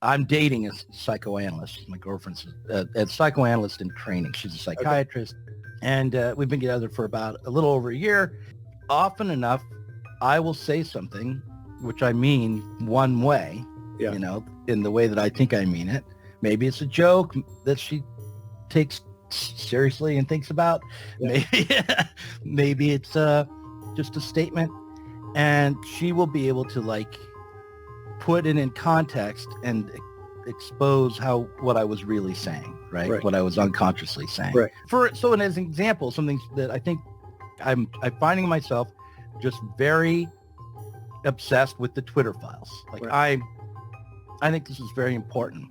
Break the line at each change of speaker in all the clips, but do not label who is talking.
I'm dating a psychoanalyst. My girlfriend's a psychoanalyst in training. She's a psychiatrist. Okay. And we've been together for about a little over a year. Often enough, I will say something, which I mean one way, in the way that I think I mean it. Maybe it's a joke that she takes seriously and thinks about. Yeah. Maybe it's just a statement. And she will be able to put it in context and expose what I was really saying, right? What I was unconsciously saying. Right. So as an example, something that I think I'm finding myself just very obsessed with the Twitter files. I think this is very important.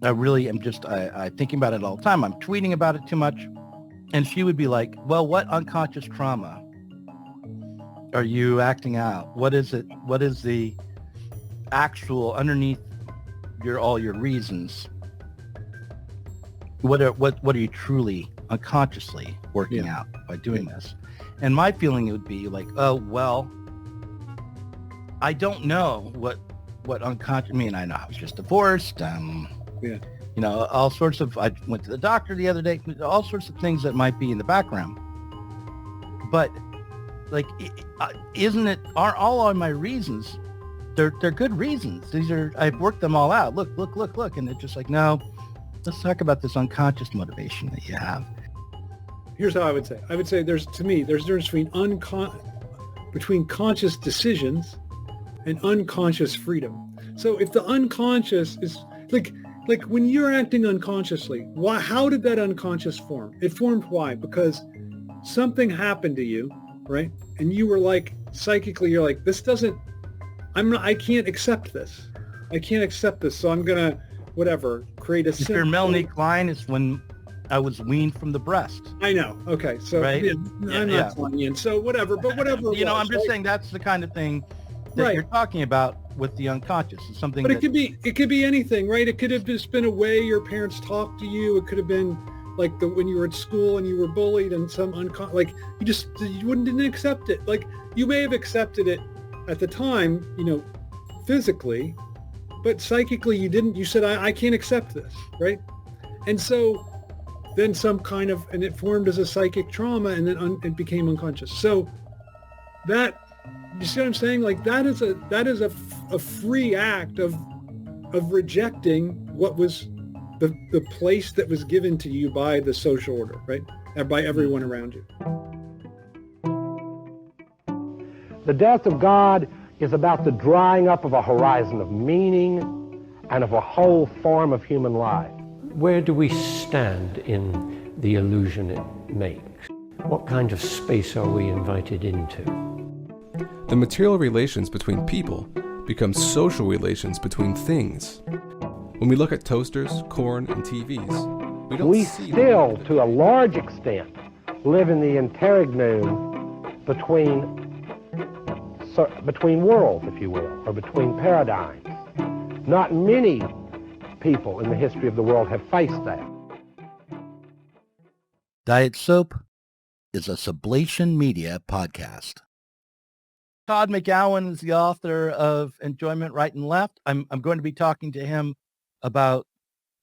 I really am just thinking about it all the time. I'm tweeting about it too much. And she would be like, well, what unconscious trauma are you acting out? What is it? What is the actual underneath all your reasons? What are you truly unconsciously working out by doing this? And my feeling would be like, oh, well, I don't know what unconscious, I know I was just divorced. All sorts of, I went to the doctor the other day, all sorts of things that might be in the background. But aren't all of my reasons, they're good reasons. I've worked them all out. Look. And they're just like, no, let's talk about this unconscious motivation that you have.
Here's how I would say there's a difference between conscious decisions and unconscious freedom. So if the unconscious is like when you're acting unconsciously, how did that unconscious form? It formed why? Because something happened to you, right? And you were psychically, you're like, I can't accept this. I can't accept this. So I'm going to, create a...
Your Melanie Klein is when I was weaned from the breast.
I know. Okay. So right? I'm not Kleinian. So whatever, but whatever.
I'm just saying that's the kind of thing that you're talking about with the unconscious. It's something.
But it could be anything, right? It could have just been a way your parents talked to you. It could have been when you were at school and you were bullied and some you didn't accept it. You may have accepted it at the time, physically, but psychically you didn't. You said, I can't accept this, right? And so then and it formed as a psychic trauma, and then it became unconscious. So that, you see what I'm saying? That is a free act of rejecting what was the place that was given to you by the social order, right? And by everyone around you.
The death of God is about the drying up of a horizon of meaning and of a whole form of human life.
Where do we stand in the illusion it makes? What kind of space are we invited into?
The material relations between people become social relations between things. When we look at toasters, corn, and TVs,
we still, to a large extent, live in the interregnum between worlds, if you will, or between paradigms. Not many people in the history of the world have faced that.
Diet Soap is a Sublation Media podcast. Todd McGowan is the author of Enjoyment Right and Left. I'm going to be talking to him about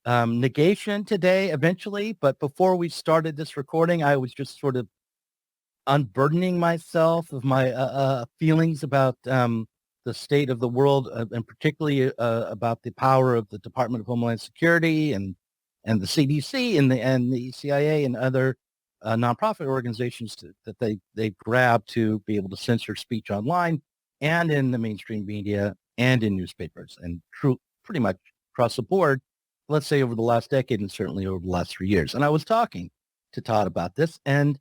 negation today eventually, but before we started this recording, I was just sort of unburdening myself of my feelings about the state of the world, and particularly about the power of the Department of Homeland Security and the CDC and the CIA and other nonprofit organizations that they grab to be able to censor speech online and in the mainstream media and in newspapers, and pretty much across the board, let's say over the last decade and certainly over the last 3 years. And I was talking to Todd about this, and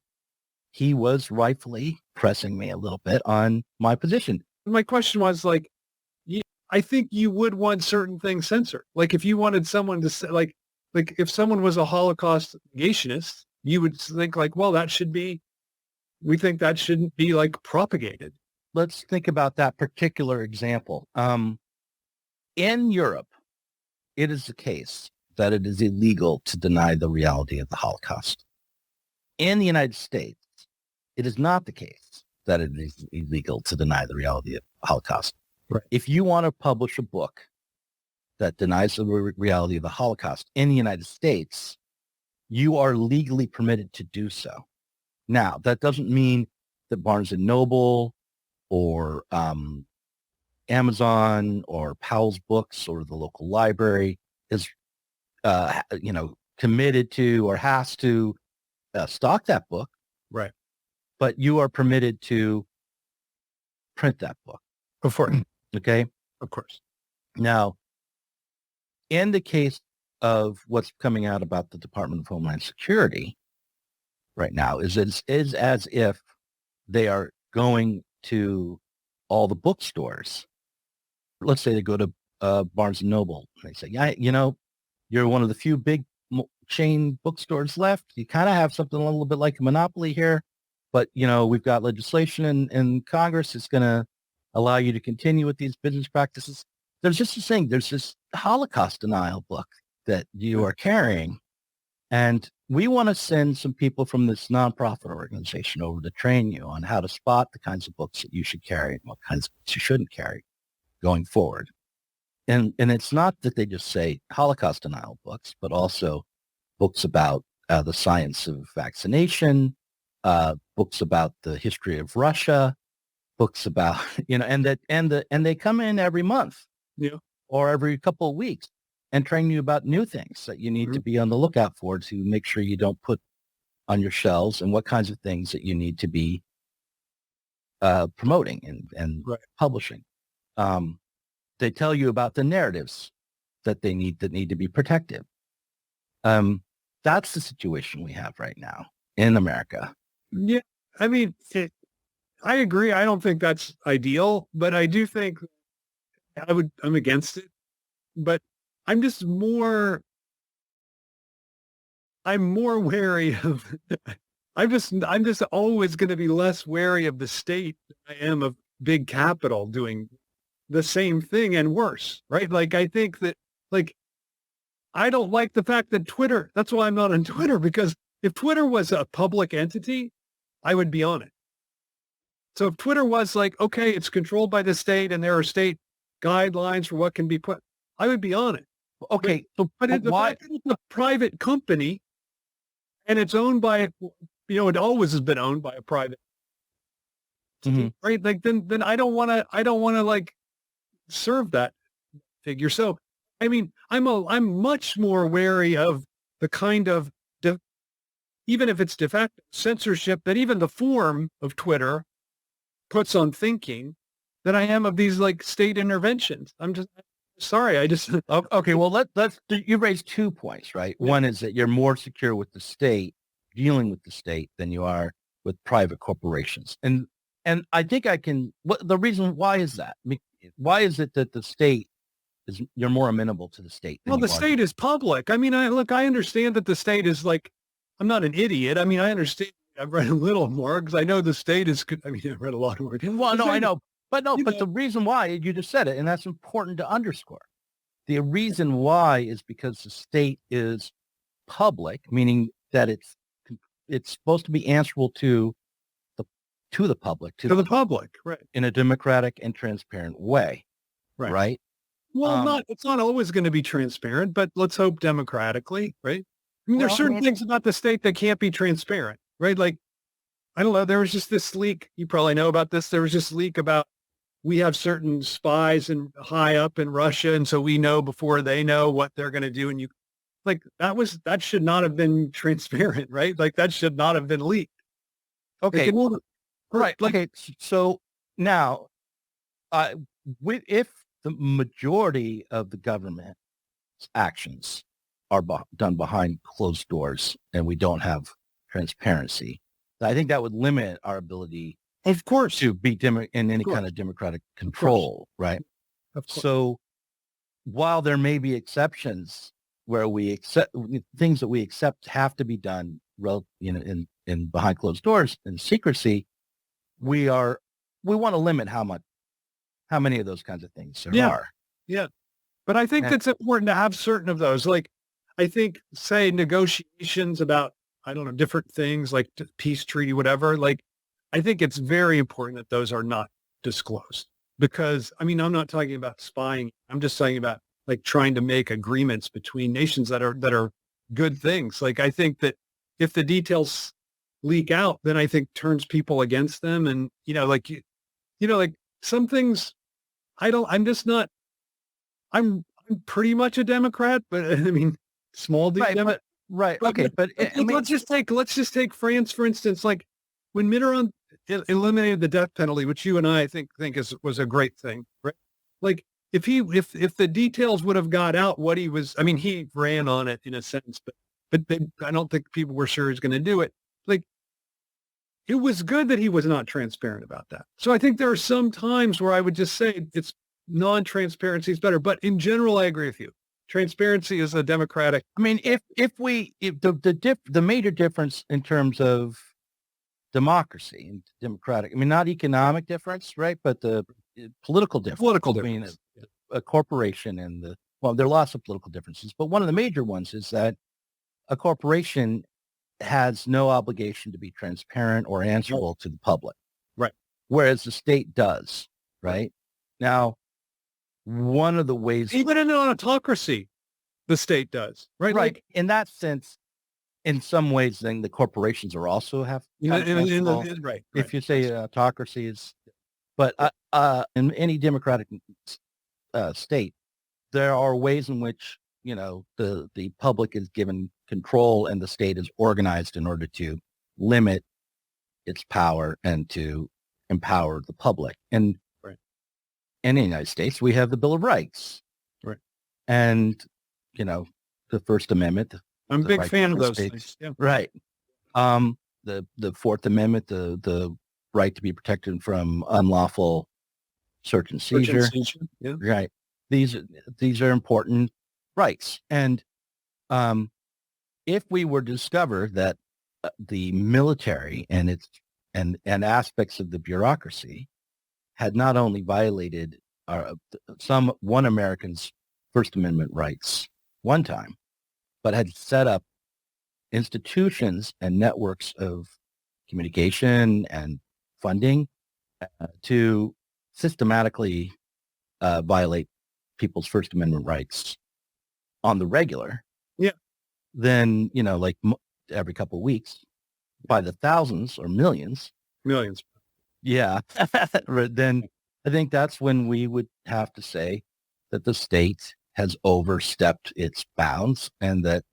he was rightfully pressing me a little bit on my position.
My question was I think you would want certain things censored. If you wanted someone to say, if someone was a Holocaust negationist, you would think well, we think that shouldn't be propagated.
Let's think about that particular example. In Europe, it is the case that it is illegal to deny the reality of the Holocaust. In the United States, it is not the case that it is illegal to deny the reality of the Holocaust. Right. If you want to publish a book that denies the reality of the Holocaust in the United States, you are legally permitted to do so. Now, that doesn't mean that Barnes and Noble or Amazon or Powell's Books or the local library is, committed to or has to stock that book.
Right.
But you are permitted to print that book.
Of course.
Okay.
Of course.
Now, in the case of what's coming out about the Department of Homeland Security right now is as if they are going to all the bookstores. Let's say they go to Barnes and Noble. And they say, yeah, you're one of the few big chain bookstores left. You kind of have something a little bit like a monopoly here, but, we've got legislation in Congress that's going to allow you to continue with these business practices. There's just this thing. There's this Holocaust denial book that you are carrying. And we want to send some people from this nonprofit organization over to train you on how to spot the kinds of books that you should carry and what kinds of books you shouldn't carry going forward. And it's not that they just say Holocaust denial books, but also books about the science of vaccination, books about the history of Russia, books about, and they come in every month, or every couple of weeks and train you about new things that you need to be on the lookout for to make sure you don't put on your shelves, and what kinds of things that you need to be promoting and publishing. They tell you about the narratives that need to be protected. That's the situation we have right now in America.
Yeah. I mean, I agree. I don't think that's ideal, but I do think I'm against it, but I'm more wary of, I'm just always going to be less wary of the state than I am of big capital doing the same thing and worse, right? Like, I think that, I don't like the fact that Twitter, that's why I'm not on Twitter, because if Twitter was a public entity, I would be on it. So if Twitter was okay, it's controlled by the state and there are state guidelines for what can be put, I would be on it.
Okay.
But why? It's a private company and it's owned by, it always has been owned by a private, right? Then I don't want to serve that figure. So, I mean, I'm much more wary of the kind of, even if it's de facto censorship that even the form of Twitter puts on thinking, than I am of these state interventions. I'm just sorry.
Okay. Well, let's you raised 2 points, right? Yeah. One is that you're more secure with the state, dealing with the state, than you are with private corporations. And I think the reason why is that? I mean, why is it that the state you're more amenable to the state?
Well, the state is public. I mean, I understand that the state is I'm not an idiot. I mean, I understand. I've read a little more because I know the state is, I've read a lot more.
Well, no, I know. But the reason why, you just said it, and that's important to underscore. The reason why is because the state is public, meaning that it's supposed to be answerable to the public.
To the public, right.
In a democratic and transparent way, right?
Well, it's not always going to be transparent, but let's hope democratically, right? I mean, there's certain things about the state that can't be transparent, right? I don't know, there was just this leak, you probably know about this, there was this leak about we have certain spies high up in Russia, and so we know before they know what they're going to do, and that should not have been transparent, right? That should not have been leaked.
Okay, right. Okay, so now, if the majority of the government's actions are done behind closed doors and we don't have transparency, I think that would limit our ability,
of course,
to be in any kind of democratic control, right?
Of course.
So while there may be exceptions where we accept things that we accept have to be done, in behind closed doors in secrecy, we want to limit how many of those kinds of things there are.
Yeah. But I think it's important to have certain of those. I think, say, negotiations about, I don't know, different things like peace treaty, whatever. I think it's very important that those are not disclosed because, I'm not talking about spying. I'm just talking about like trying to make agreements between nations that are good things. Like, I think that if the details leak out, then I think turns people against them. And, like some things I'm just not, I'm pretty much a Democrat, but I mean, small D.
Right. Okay. But
let's just take France, for instance. Like when Mitterrand eliminated the death penalty, which you and I think was a great thing, right? Like if the details would have got out what he was, I mean, he ran on it in a sense, but I don't think people were sure he's going to do it. Like it was good that he was not transparent about that. So I think there are some times where I would just say it's non-transparency is better, but in general, I agree with you. Transparency is a democratic.
I mean, if the major difference in terms of democracy and democratic, I mean, not economic difference, right? But the political difference between a corporation and there are lots of political differences, but one of the major ones is that a corporation has no obligation to be transparent or answerable to the public.
Right.
Whereas the state does, right? Now, one of the ways...
Even in an autocracy, the state does, right?
Right.
Like,
in that sense, in some ways, then the corporations are also have...
right.
If you say autocracy is... But in any democratic state, there are ways in which, the public is given control and the state is organized in order to limit its power and to empower the public. And in the United States, we have the Bill of Rights.
Right.
And, the First Amendment.
I'm a big fan of those things. Yeah.
Right. The Fourth Amendment, the right to be protected from unlawful search and seizure.
Yeah.
Right. These are important rights. And if we were to discover that the military and its and aspects of the bureaucracy had not only violated one American's First Amendment rights one time, but had set up institutions and networks of communication and funding to systematically violate people's First Amendment rights on the regular, then, like every couple of weeks, by the thousands or millions. Yeah. Then I think that's when we would have to say that the state has overstepped its bounds and that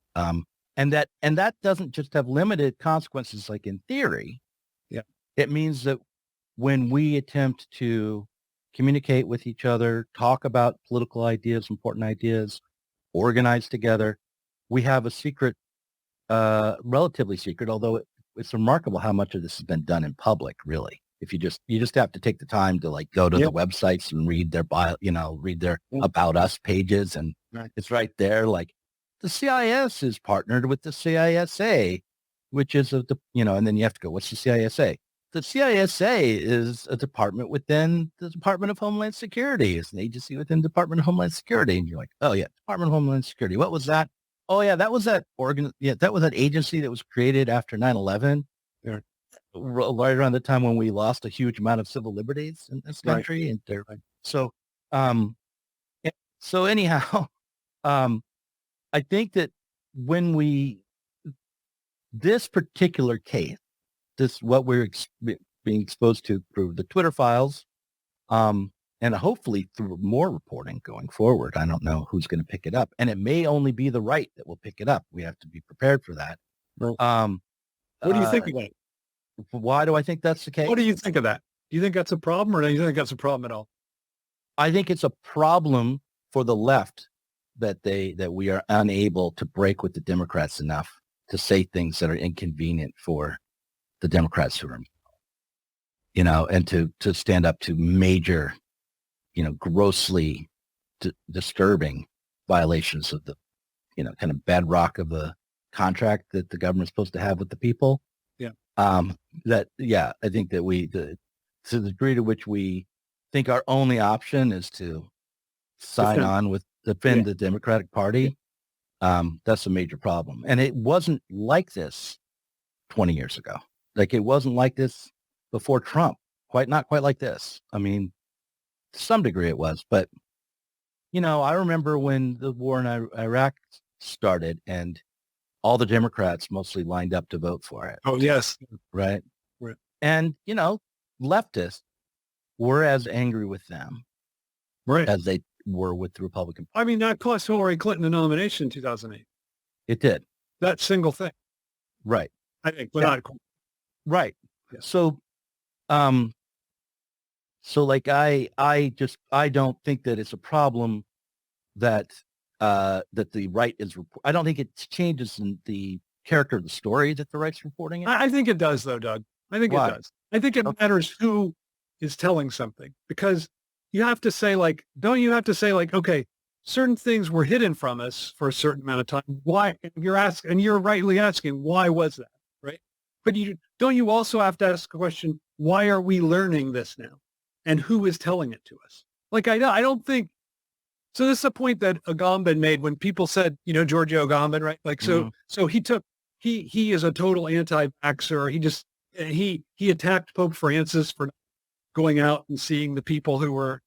doesn't just have limited consequences like in theory.
Yeah.
It means that when we attempt to communicate with each other, talk about political ideas, important ideas, organize together, we have a secret, relatively secret, although it's remarkable how much of this has been done in public, really. If you just have to take the time to go to the websites and read their bio, read their about us pages. And it's right there. Like the CIS is partnered with the CISA, which is and then you have to go, what's the CISA? The CISA is a department within the Department of Homeland Security. It's an agency within the Department of Homeland Security. And you're like, oh yeah, Department of Homeland Security. What was that? Oh yeah, that was that agency that was created after 9/11. Yeah. Right around the time when we lost a huge amount of civil liberties in this country. Right. And so anyhow, I think that when this particular case, what we're being exposed to through the Twitter files, and hopefully through more reporting going forward. I don't know who's going to pick it up, and it may only be the right that will pick it up. We have to be prepared for that.
What do you think of that?
Why do I think that's the case?
What do you think of that? Do you think that's a problem, or do you think that's a problem at all?
I think it's a problem for the left that we are unable to break with the Democrats enough to say things that are inconvenient for the Democrats who are, and to stand up to major, grossly disturbing violations of the, kind of bedrock of the contract that the government's supposed to have with the people.
Yeah.
I think that to the degree to which we think our only option is to defend the Democratic Party, that's a major problem. And it wasn't like this 20 years ago. Like it wasn't like this before Trump. Not quite like this. I mean, to some degree it was, but I remember when the war in Iraq started and all the Democrats mostly lined up to vote for it.
Oh, yes.
Right.
Right.
And, leftists were as angry with them
Right.
as they were with the Republican Party.
I mean, that cost Hillary Clinton the nomination in 2008.
It did.
That single thing.
Right.
I think. But
Yeah.
not
Right.
Yeah.
So, like, I don't think that it's a problem that the right is, I don't think it changes in the character of the story that the right's reporting it.
I think it does, though, Doug. I think
Why?
it does. I think it matters who is telling something, because you have to say, like, don't you have to say, like, okay, certain things were hidden from us for a certain amount of time. Why? You're rightly asking, why was that? Right. But don't you also have to ask the question, why are we learning this now? And who is telling it to us? Like, I don't think, so this is a point that Agamben made when people said, Giorgio Agamben, right? Like, so he is a total anti-vaxxer. He attacked Pope Francis for going out and seeing the people who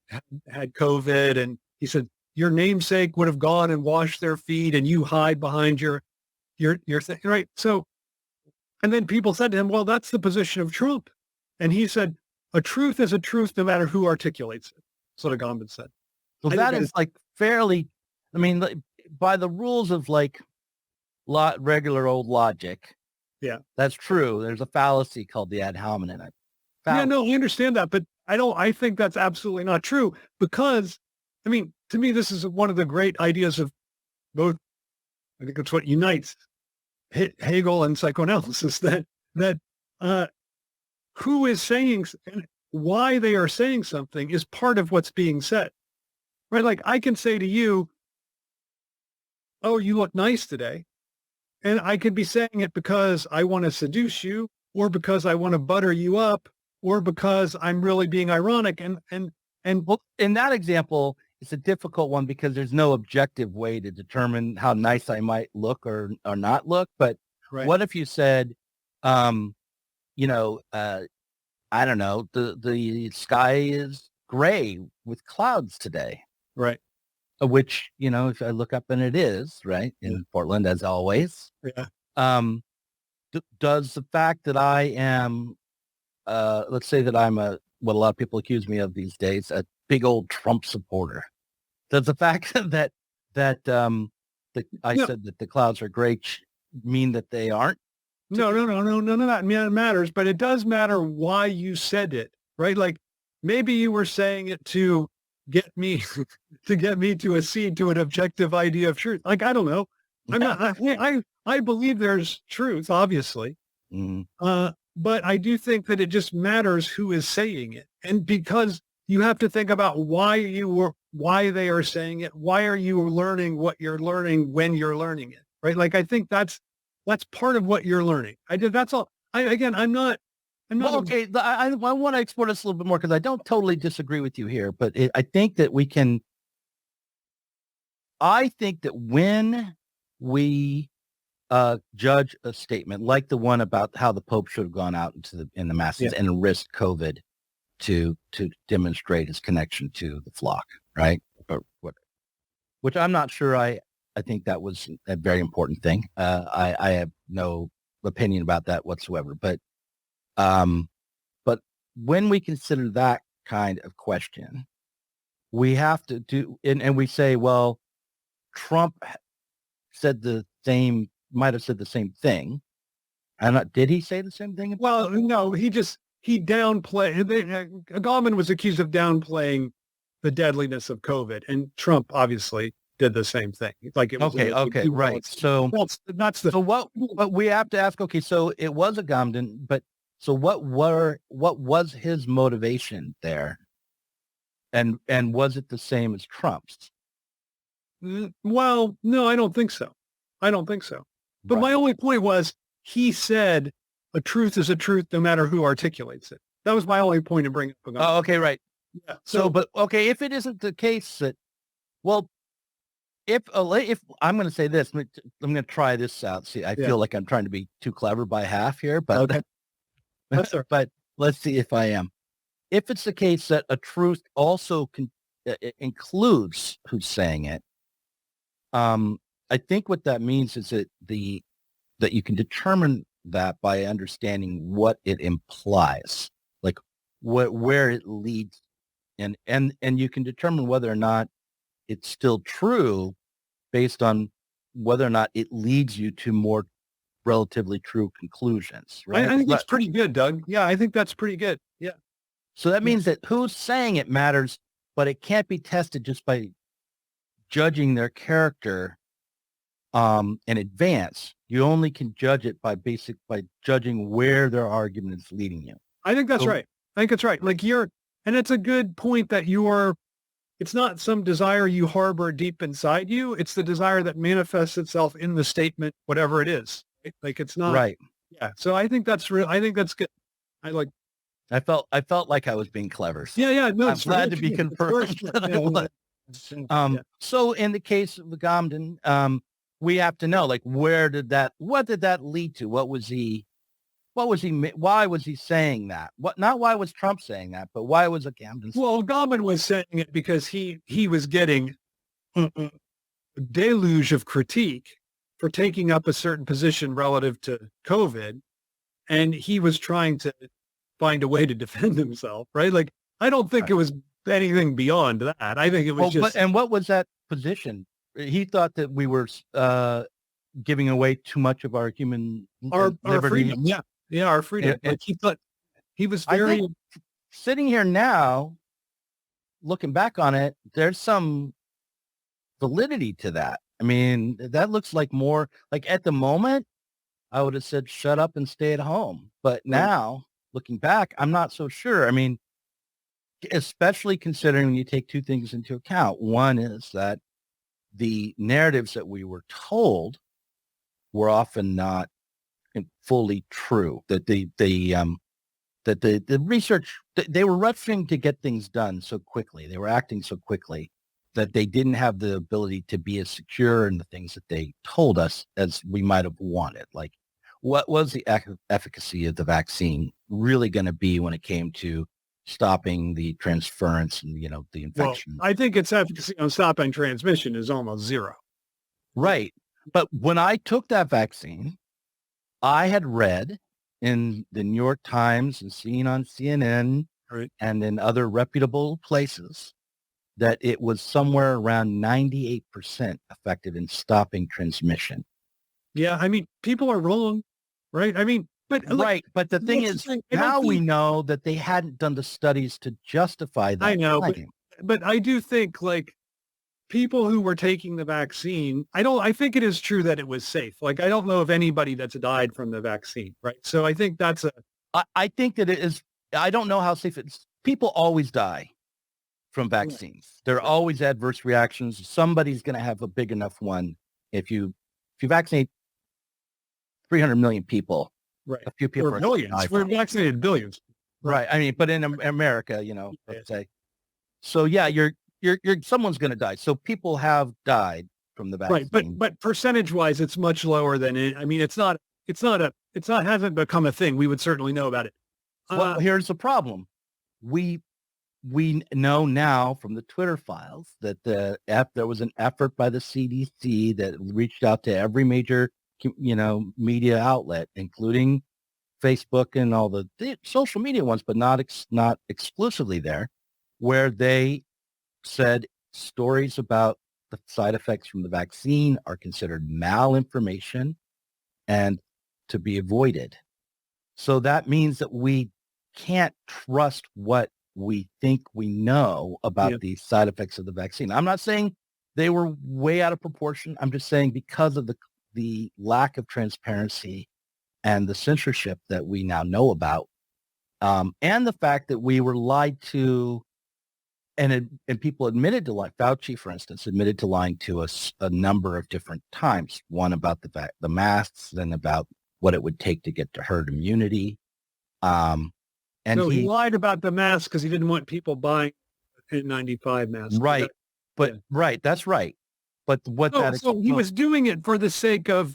had COVID. And he said, your namesake would have gone and washed their feet and you hide behind your thing, right? So, and then people said to him, well, that's the position of Trump. And he said, a truth is a truth no matter who articulates it. That's what Agamben said.
So that is like fairly, I mean, by the rules of like regular old logic.
Yeah.
That's true. There's a fallacy called the ad hominem.
Yeah, no, I understand that, but I think that's absolutely not true, because, I mean, to me, this is one of the great ideas of both. I think it's what unites Hegel and psychoanalysis, that who is saying and why they are saying something is part of what's being said, right? Like, I can say to you, oh, you look nice today. And I could be saying it because I want to seduce you, or because I want to butter you up, or because I'm really being ironic. And
well, in that example, it's a difficult one because there's no objective way to determine how nice I might look or not look. But
right.
What if you said, I don't know, the sky is gray with clouds today.
Right.
Which, if I look up and it is, right, in Portland, as always.
Yeah.
Does the fact that I am, let's say that I'm what a lot of people accuse me of these days, a big old Trump supporter, does the fact that I said that the clouds are gray mean that they aren't?
No, none of that matters, but it does matter why you said it, right? Like, maybe you were saying it to get me to accede to an objective idea of truth. Like, I don't know. I'm not, I believe there's truth, obviously.
Mm-hmm.
But I do think that it just matters who is saying it. And because you have to think about why they are saying it. Why are you learning what you're learning when you're learning it? Right. Like, I think that's part of what you're learning. That's all. I'm not.
Well, okay. I want to explore this a little bit more because I don't totally disagree with you here, but I think that we can. I think that when we judge a statement like the one about how the Pope should have gone out in the masses and risked COVID to demonstrate his connection to the flock, right? Or what? Which I'm not sure. I think that was a very important thing. I have no opinion about that whatsoever, but when we consider that kind of question, we have to do, and we say, well, Trump might have said the same thing. Did he say the same thing?
Well, no, he downplayed. Gallman was accused of downplaying the deadliness of COVID, and Trump obviously did the same thing. Like, it was
okay, right. So what we have to ask. Okay, so it was Agamben, but so what was his motivation there, and was it the same as Trump's?
Well, no, I don't think so. But
Right.
my only point was, he said a truth is a truth no matter who articulates it. That was my only point in bringing up Agamben.
Oh, okay, right.
Yeah.
So, but okay, if it isn't the case that, well, if I'm going to say this, I'm going to try this out. See, I feel like I'm trying to be too clever by half here, but
Okay. That's all right.
but let's see if I am. If it's the case that a truth also it includes who's saying it. I think what that means is that that you can determine that by understanding what it implies, like where it leads, and you can determine whether or not it's still true based on whether or not it leads you to more relatively true conclusions, right?
I think that's pretty good, Doug. Yeah, I think that's pretty good. Yeah.
So that means that who's saying it matters, but it can't be tested just by judging their character in advance. You only can judge it by judging where their argument is leading you.
I think that's right. I think it's right. Like and it's a good point that it's not some desire you harbor deep inside you. It's the desire that manifests itself in the statement, whatever it is. Right? Like it's not.
Right.
Yeah. So I think that's real. I think that's good.
I felt like I was being clever. So
yeah. No,
I'm glad to be confirmed that I was. So in the case of Agamben, we have to know, like, what did that lead to? Why was he saying that? Not why was Trump saying that, but why was Agamben?
Well, Agamben was saying it because he was getting a deluge of critique for taking up a certain position relative to COVID. And he was trying to find a way to defend himself, right? Like, I don't think it was anything beyond that. I think it was
and what was that position? He thought that we were giving away too much of our human
our
liberty.
freedom. Yeah, our freedom. Like he thought he was very.
Sitting here now, looking back on it, there's some validity to that. I mean, that looks like more like at the moment, I would have said, shut up and stay at home. But now, looking back, I'm not so sure. I mean, especially considering when you take two things into account. One is that the narratives that we were told were often not fully true. That the research, they were rushing to get things done so quickly. They were acting so quickly that they didn't have the ability to be as secure in the things that they told us as we might have wanted. Like, what was the efficacy of the vaccine really going to be when it came to stopping the transference and, the infection?
Well, I think its efficacy on stopping transmission is almost zero.
Right. But when I took that vaccine, I had read in the New York Times and seen on CNN and in other reputable places that it was somewhere around 98% effective in stopping transmission.
Yeah, I mean, people are wrong, right? I mean, but
But the thing is, now we know that they hadn't done the studies to justify that.
I know,
claim.
but I do think like people who were taking the vaccine, I think it is true that it was safe. Like, I don't know of anybody that's died from the vaccine, right? So I think
I think that it is. I don't know how safe it is. People always die from vaccines. There are always adverse reactions. Somebody's going to have a big enough one. If you vaccinate 300 million people,
right,
a few people
or billions. We're vaccinated billions.
Right. I mean, but in America, let's say. So yeah, you're someone's going to die. So people have died from the vaccine.
Right. But percentage wise, it's much lower than it. I mean, hasn't become a thing. We would certainly know about it.
Well, here's the problem. We know now from the Twitter files that there was an effort by the CDC that reached out to every major, media outlet, including Facebook and all the social media ones, but not exclusively there, where they said stories about the side effects from the vaccine are considered malinformation and to be avoided. So that means that we can't trust what we think we know about the side effects of the vaccine. I'm not saying they were way out of proportion. I'm just saying because of the lack of transparency and the censorship that we now know about, and the fact that we were lied to, and people admitted to lying. Fauci, for instance, admitted to lying to us a number of different times. One about the masks, then about what it would take to get to herd immunity. And
so he lied about the mask because he didn't want people buying N95 masks.
Right. Right. That's right. But
so he was doing it for the sake of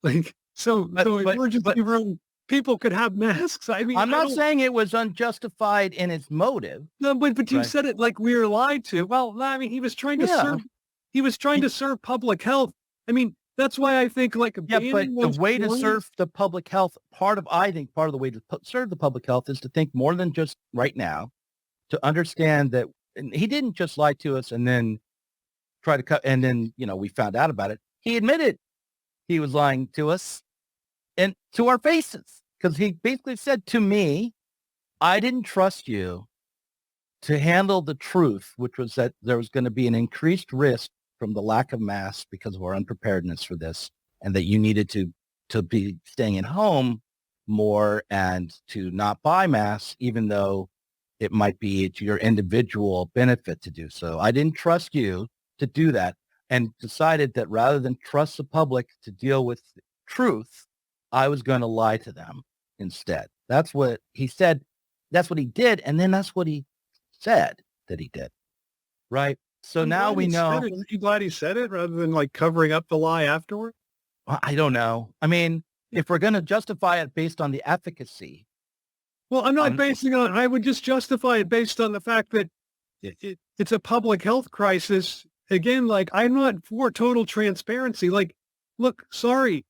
emergency room. people could have masks. I mean,
I'm not saying it was unjustified in its motive.
No, but you
Right.
said it like we were lied to. Well, I mean, he was trying to
Yeah.
serve. He was trying to serve public health. I mean, that's why I think like
Yeah, but
banning
the
one's
way to
point-
serve the public health, I think part of the way to serve the public health is to think more than just right now, to understand that and he didn't just lie to us and then try to cut, and then, we found out about it. He admitted he was lying to us and to our faces, because he basically said to me, I didn't trust you to handle the truth, which was that there was going to be an increased risk from the lack of masks because of our unpreparedness for this, and that you needed to be staying at home more and to not buy masks, even though it might be to your individual benefit to do so. I didn't trust you to do that, and decided that rather than trust the public to deal with truth, I was going to lie to them instead. That's what he said. That's what he did. And then that's what he said that he did. Right. So
I'm
now
glad
we
he
know.
said it. Aren't you glad he said it rather than like covering up the lie afterward?
Well, I don't know. I mean, if we're going to justify it based on the efficacy.
Well, I'm not basing it on, I would just justify it based on the fact that it's a public health crisis. Again, like I'm not for total transparency. Like, look, sorry.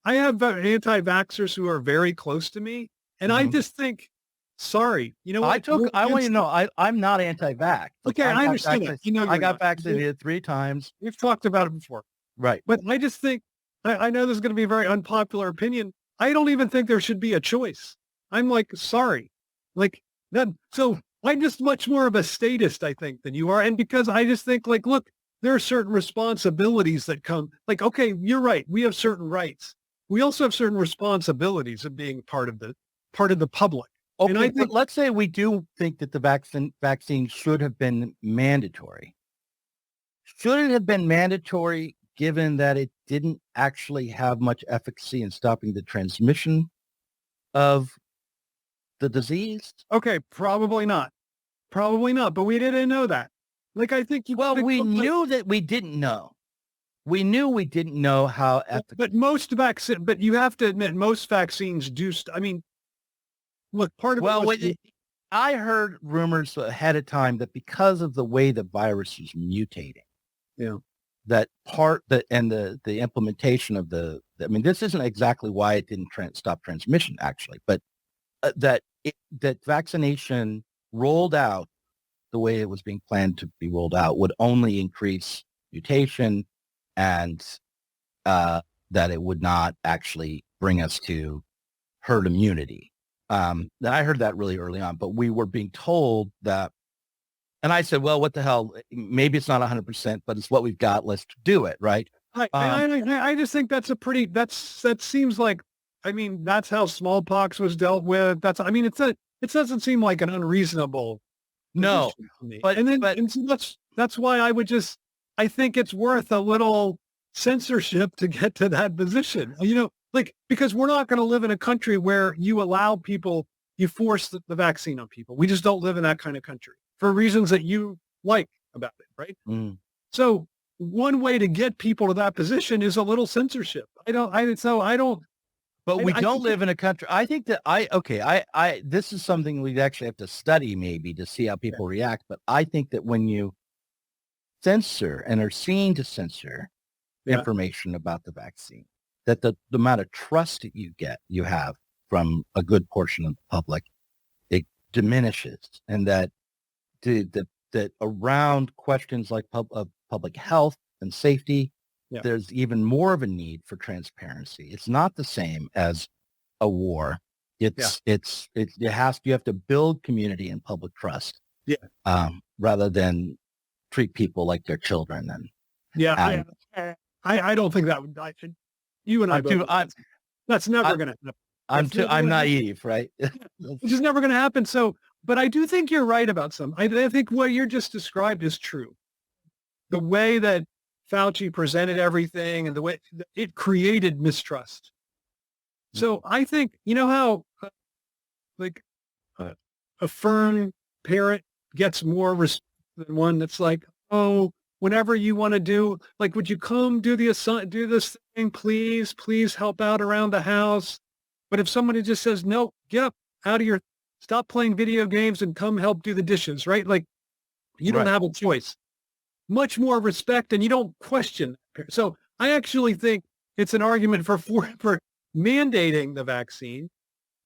I have anti-vaxxers who are very close to me. And I just think, sorry, you know what?
I want you to know, I'm not anti-vax.
Okay, I understand that.
I got vaccinated 3 times.
We've talked about it before.
Right.
But I just think, I know this is going to be a very unpopular opinion. I don't even think there should be a choice. I'm like, sorry. Like that. So I'm just much more of a statist, I think, than you are. And because I just think like, look, there are certain responsibilities that come like, okay, you're right. We have certain rights. We also have certain responsibilities of being part of the public.
Okay,
and I think,
but let's say we do think that the vaccine should have been mandatory. Should it have been mandatory given that it didn't actually have much efficacy in stopping the transmission of the disease?
okay, probably not. Probably not. But we didn't know that. Like, I think
we knew that we didn't know. We knew we didn't know how ethical.
But you have to admit, most vaccines do. I mean, look, part of
I heard rumors ahead of time that because of the way the virus is mutating, that the implementation of I mean, this isn't exactly why it didn't stop transmission, actually, but that vaccination rolled out the way it was being planned to be rolled out would only increase mutation, and that it would not actually bring us to herd immunity. I heard that really early on, but we were being told that, and I said, well, what the hell? Maybe it's not 100%, but it's what we've got. Let's do it, right?
I just think that's that seems like, I mean, that's how smallpox was dealt with. It doesn't seem like an unreasonable.
No,
but that's why I think it's worth a little censorship to get to that position. Because we're not going to live in a country where you force the vaccine on people. We just don't live in that kind of country for reasons that you like about it, right?
Mm.
So one way to get people to that position is a little censorship.
But we don't live in a country. I think that this is something we'd actually have to study maybe to see how people react. But I think that when you censor and are seen to censor information about the vaccine, that the amount of trust that you have from a good portion of the public, it diminishes, and that that around questions like public health and safety, there's even more of a need for transparency. It's not the same as a war. You have to build community and public trust. Rather than treat people like they're children.
I don't think that would. You and I that's never going to happen.
I'm naive, right?
It's just never going to happen. So, but I do think you're right about some. I think what you're just described is true. The way that Fauci presented everything and the way it created mistrust. So I think, you know how a firm parent gets more respect than one that's like, oh, whenever you want to do, like, would you come do this thing, please help out around the house? But if somebody just says, no, get up out of your, stop playing video games and come help do the dishes, right? Like you don't
Right.
have a choice. Much more respect, and you don't question. So I actually think it's an argument for mandating the vaccine,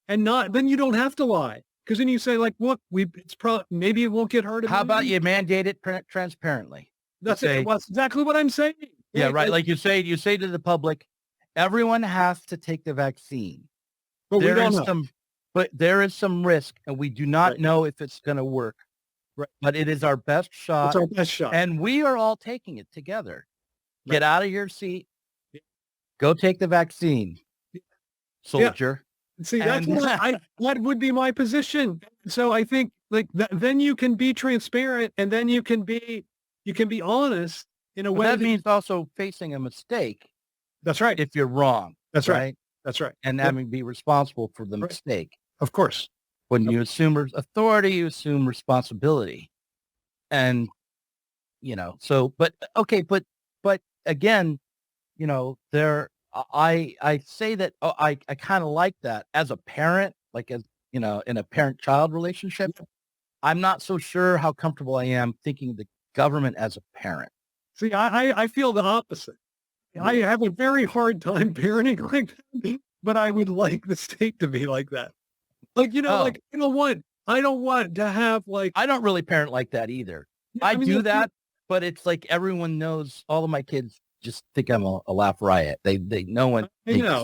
and not, then you don't have to lie. Because then you say like, look, it's probably, maybe it won't get hurt.
How about you mandate it transparently?
That's
say,
it. Well, that's exactly what I'm saying.
Yeah, right. Like you say to the public, everyone has to take the vaccine.
But we don't know.
But there is some risk, and we do not
Right.
know if it's going to work.
Right.
But it is our best shot.
It's our best shot.
And we are all taking it together.
Right.
Get out of your seat.
Yeah.
Go take the vaccine, soldier.
See, that's what that would be my position. So I think like then you can be transparent, and then you can be honest in a way.
That means also facing a mistake.
That's right.
If you're wrong.
That's right. That's right.
And having to be responsible for the mistake.
Of course.
When you assume authority, you assume responsibility. And, so, but again, I say that, I kind of like that as a parent, like as, in a parent-child relationship. I'm not so sure how comfortable I am thinking of the government as a parent.
See, I feel the opposite. I have a very hard time parenting like that, but I would like the state to be like that. Like, like, I don't want to have like.
I don't really parent like that either. I do that, but it's like everyone knows, all of my kids just think I'm a laugh riot. No one.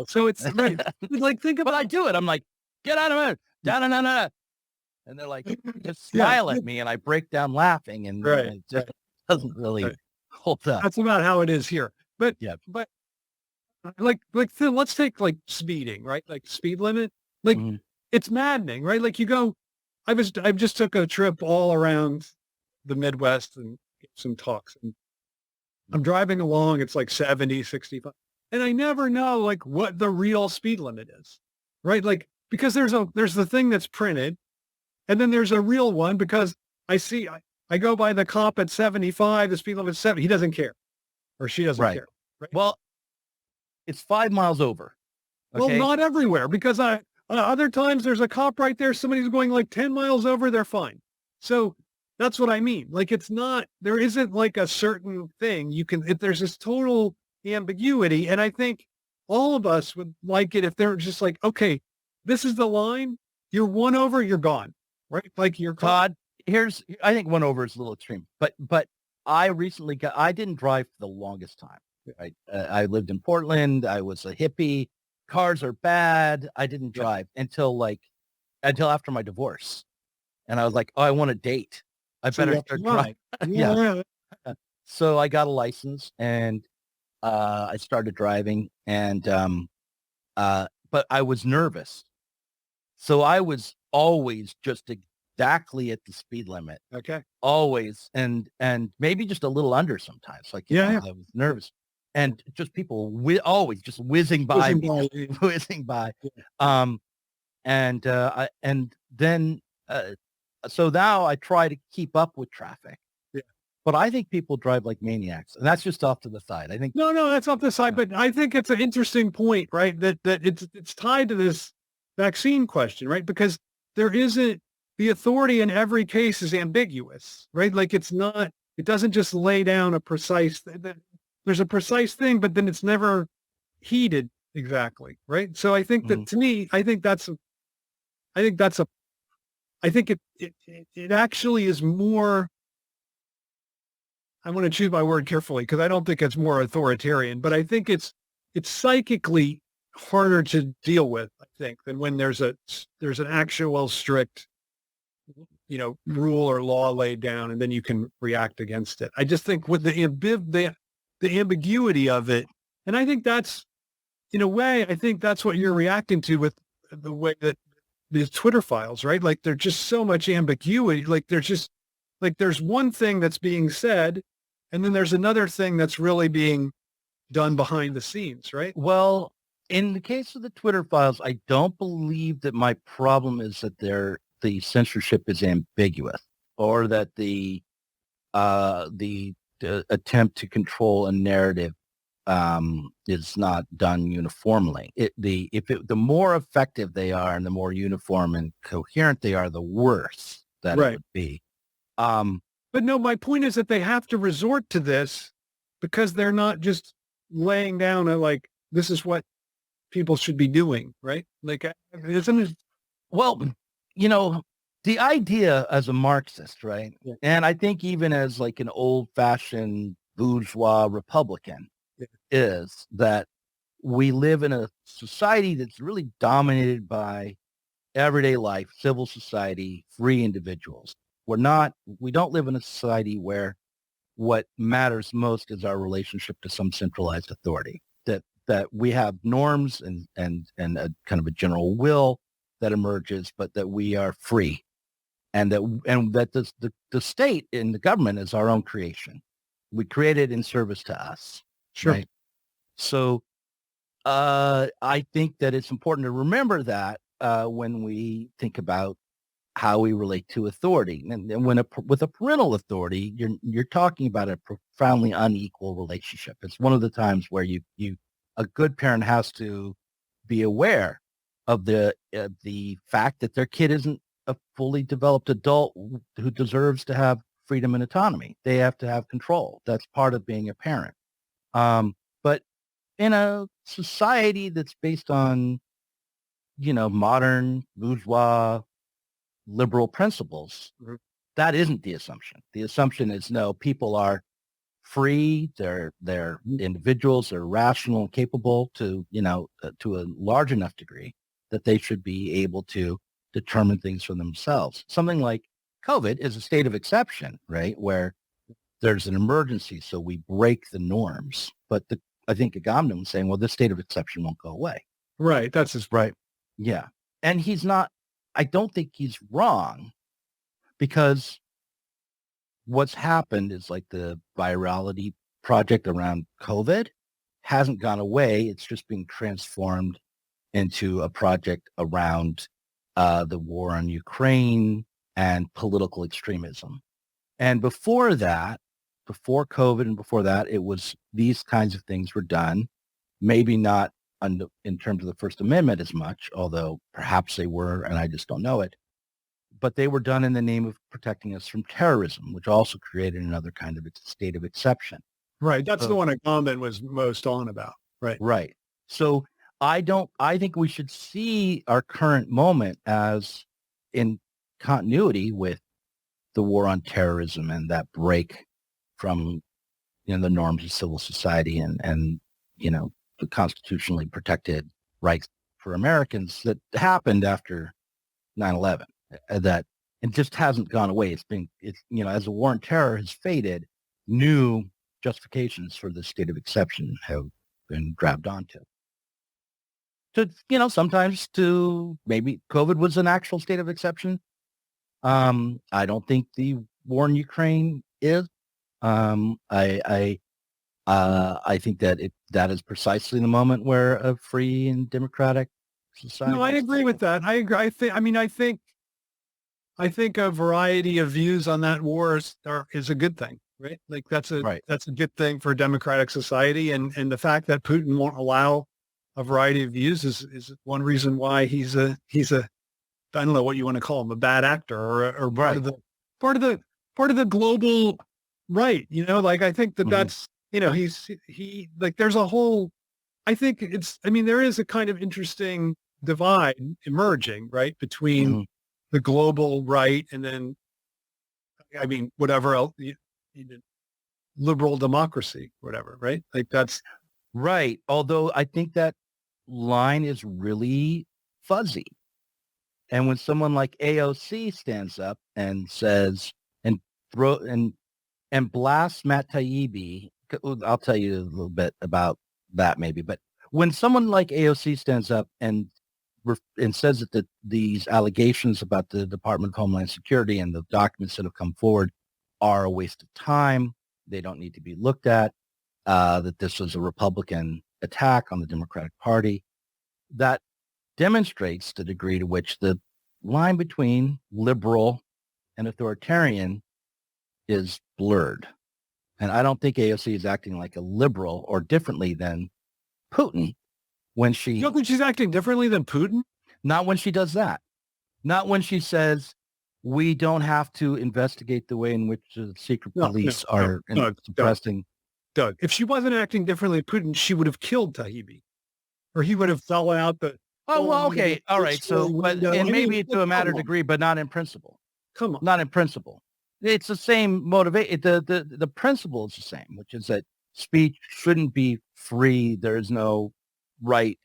So it's right. Like, think about.
But I do it. I'm like, get out of here. Da. And they're like, just smile at me, and I break down laughing, and it just doesn't really hold up.
That's about how it is here. But like let's take like speeding, right? Like speed limit, like it's maddening, right? Like you go, I just took a trip all around the Midwest and gave some talks, and I'm driving along. It's like 70, 65, and I never know like what the real speed limit is, right? Like because there's the thing that's printed, and then there's a real one because I go by the cop at 75, the speed limit is 70. He doesn't care. Or she doesn't care. Right?
Well, it's 5 miles over. Okay?
Well, not everywhere, because other times there's a cop right there. Somebody's going like 10 miles over. They're fine. So that's what I mean. Like there isn't like a certain thing there's this total ambiguity. And I think all of us would like it if they're just like, okay, this is the line. You're one over, you're gone. Right? Like you're
Todd. I think one over is a little extreme, but I recently I didn't drive for the longest time. Right? I lived in Portland. I was a hippie. Cars are bad. I didn't drive until after my divorce. And I was like, oh, I want a date. I better start driving. Yeah. So I got a license, and I started driving, and but I was nervous. So I was always just exactly at the speed limit.
Okay.
Always. And maybe just a little under sometimes. Like, I was nervous. And just people always just whizzing by. Whizzing by.
Yeah.
And then, so now I try to keep up with traffic.
Yeah.
But I think people drive like maniacs. And that's just off to the side. I think.
No, that's off the side. But I think it's an interesting point, right? That it's tied to this vaccine question, right? Because there isn't, the authority in every case is ambiguous, right? Like it doesn't just lay down a precise, there's a precise thing, but then it's never heeded exactly, right? So I think that to me, I think it actually is more, I want to choose my word carefully because I don't think it's more authoritarian, but I think it's psychically harder to deal with, I think, than when there's an actual strict, rule or law laid down, and then you can react against it. I just think with the ambiguity of it, and I think that's, in a way, I think that's what you're reacting to with the way that these Twitter files, right? Like there's just so much ambiguity. Like there's one thing that's being said, and then there's another thing that's really being done behind the scenes, right?
Well, in the case of the Twitter files, I don't believe that my problem is that the censorship is ambiguous, or that the attempt to control a narrative is not done uniformly. The more effective they are and the more uniform and coherent they are, the worse that it would be.
But no, my point is that they have to resort to this because they're not just laying down like, this is what people should be doing, right? Like, isn't it?
Well, the idea as a Marxist, right? Yeah. And I think even as like an old-fashioned bourgeois Republican, is that we live in a society that's really dominated by everyday life, civil society, free individuals. We don't live in a society where what matters most is our relationship to some centralized authority, that we have norms and a kind of a general will that emerges, but that we are free, and that the state and the government is our own creation. We create it in service to us.
Sure.
Right? So I think that it's important to remember that when we think about how we relate to authority. And with a parental authority, you're talking about a profoundly unequal relationship. It's one of the times where a good parent has to be aware of the fact that their kid isn't a fully developed adult who deserves to have freedom and autonomy. They have to have control. That's part of being a parent. But in a society that's based on, modern bourgeois liberal principles, that isn't the assumption. The assumption is no, people are free. They're individuals. They're rational and capable to a large enough degree that they should be able to determine things for themselves. Something like COVID is a state of exception, right? Where there's an emergency, so we break the norms. But I think Agamben was saying, well, this state of exception won't go away.
Right. That's his right.
Yeah. And I don't think he's wrong, because what's happened is like the virality project around COVID hasn't gone away. It's just being transformed into a project around the war on Ukraine and political extremism. And before that, before COVID and before that, it was these kinds of things were done, maybe not in terms of the First Amendment as much, although perhaps they were, and I just don't know it. But they were done in the name of protecting us from terrorism, which also created another kind of state of exception.
Right. That's the one Agamben was most on about. Right.
Right. So I think we should see our current moment as in continuity with the war on terrorism and that break from the norms of civil society and the constitutionally protected rights for Americans that happened after 9/11. That it just hasn't gone away. It's as the war on terror has faded, new justifications for the state of exception have been grabbed onto. Sometimes to maybe COVID was an actual state of exception. I don't think the war in Ukraine is. I think that is precisely the moment where a free and democratic society.
No, I agree with that. I agree. I think a variety of views on that war is a good thing, right? Like that's a good thing for a democratic society, and the fact that Putin won't allow a variety of views is one reason why he's a I don't know what you want to call him, a bad actor or part of the global right. Like I think that's there's a whole. I think there is a kind of interesting divide emerging, right, between the global right and then, whatever else, liberal democracy, whatever, right? Like that's
right. Although I think that line is really fuzzy. And when someone like AOC stands up and says and blasts Matt Taibbi, I'll tell you a little bit about that maybe. But when someone like AOC stands up and says that these allegations about the Department of Homeland Security and the documents that have come forward are a waste of time, they don't need to be looked at, that this was a Republican attack on the Democratic Party, that demonstrates the degree to which the line between liberal and authoritarian is blurred. And I don't think AOC is acting like a liberal or differently than Putin when she...
You don't think she's acting differently than Putin?
Not when she does that. Not when she says, we don't have to investigate the way in which the secret police are suppressing.
Doug, if she wasn't acting differently than Putin, she would have killed Taibbi. Or he would have fell out the...
Oh, well, okay. All right. So, but, and maybe to a matter degree, but not in principle.
Come on.
Not in principle. It's the same motivation. The principle is the same, which is that speech shouldn't be free. There is no right